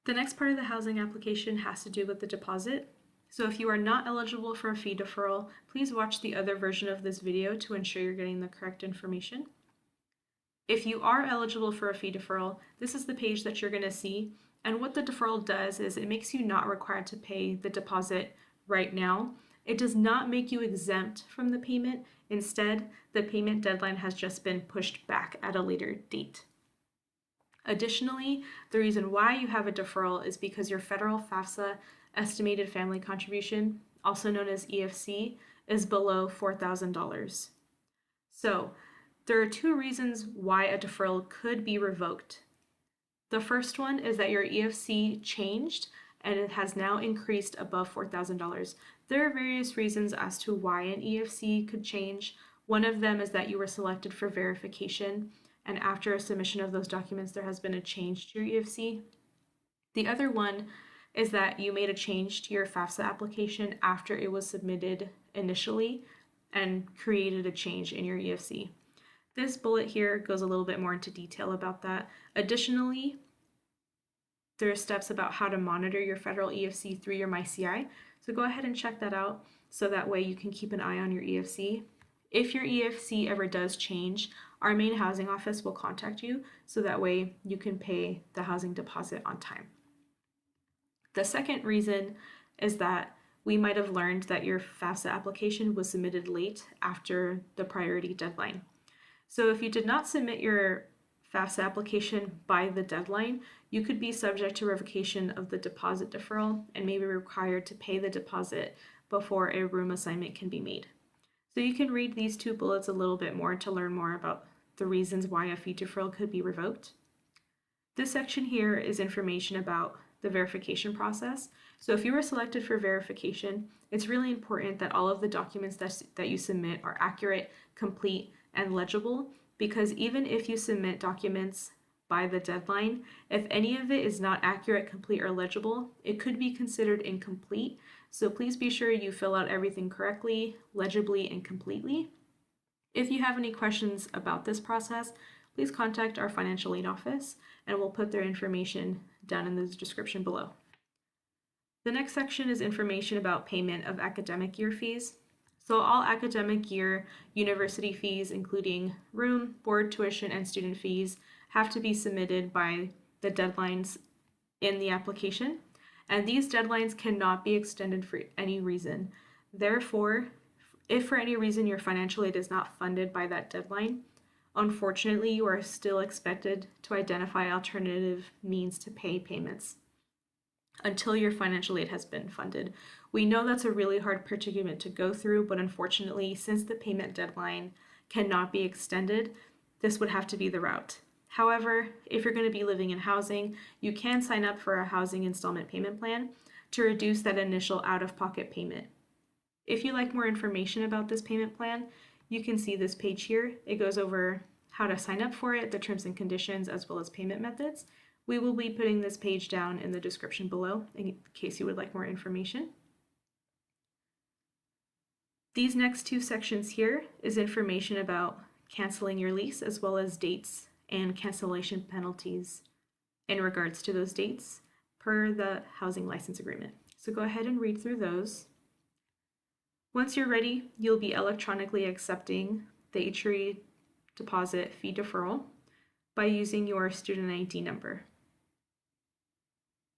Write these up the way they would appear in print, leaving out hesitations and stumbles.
The next part of the housing application has to do with the deposit. So if you are not eligible for a fee deferral, please watch the other version of this video to ensure you're getting the correct information. If you are eligible for a fee deferral, this is the page that you're going to see. And what the deferral does is it makes you not required to pay the deposit right now. It does not make you exempt from the payment. Instead, the payment deadline has just been pushed back at a later date. Additionally, the reason why you have a deferral is because your federal FAFSA estimated family contribution, also known as EFC, is below $4,000. So, there are two reasons why a deferral could be revoked. The first one is that your EFC changed and it has now increased above $4,000. There are various reasons as to why an EFC could change. One of them is that you were selected for verification, and after a submission of those documents, there has been a change to your EFC. The other one is that you made a change to your FAFSA application after it was submitted initially and created a change in your EFC. This bullet here goes a little bit more into detail about that. Additionally, there are steps about how to monitor your federal EFC through your MyCI. So go ahead and check that out so that way you can keep an eye on your EFC. If your EFC ever does change, our main housing office will contact you so that way you can pay the housing deposit on time. The second reason is that we might have learned that your FAFSA application was submitted late after the priority deadline. So if you did not submit your FAFSA application by the deadline, you could be subject to revocation of the deposit deferral and may be required to pay the deposit before a room assignment can be made. So you can read these two bullets a little bit more to learn more about the reasons why a fee deferral could be revoked. This section here is information about the verification process. So if you were selected for verification, it's really important that all of the documents that you submit are accurate, complete, and legible, because even if you submit documents by the deadline, if any of it is not accurate, complete, or legible, it could be considered incomplete. So please be sure you fill out everything correctly, legibly, and completely. If you have any questions about this process, please contact our financial aid office and we'll put their information down in the description below. The next section is information about payment of academic year fees. So all academic year university fees, including room, board, tuition, and student fees, have to be submitted by the deadlines in the application, and these deadlines cannot be extended for any reason. Therefore, if for any reason your financial aid is not funded by that deadline, unfortunately, you are still expected to identify alternative means to pay payments until your financial aid has been funded. We know that's a really hard predicament to go through, but unfortunately, since the payment deadline cannot be extended, this would have to be the route. However, if you're going to be living in housing, you can sign up for a housing installment payment plan to reduce that initial out-of-pocket payment. If you'd like more information about this payment plan, you can see this page here. It goes over how to sign up for it, the terms and conditions, as well as payment methods. We will be putting this page down in the description below in case you would like more information. These next two sections here is information about canceling your lease as well as dates and cancellation penalties in regards to those dates per the housing license agreement. So go ahead and read through those. Once you're ready, you'll be electronically accepting the HRE deposit fee deferral by using your student ID number.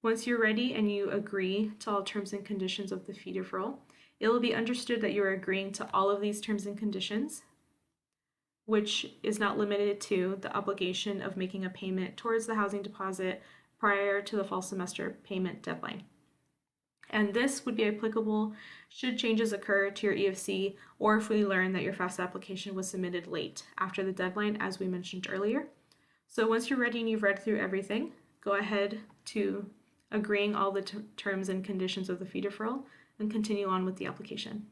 Once you're ready and you agree to all terms and conditions of the fee deferral, it will be understood that you're agreeing to all of these terms and conditions, which is not limited to the obligation of making a payment towards the housing deposit prior to the fall semester payment deadline. And this would be applicable should changes occur to your EFC or if we learn that your FAFSA application was submitted late after the deadline, as we mentioned earlier. So once you're ready and you've read through everything, go ahead to agreeing all the terms and conditions of the fee deferral and continue on with the application.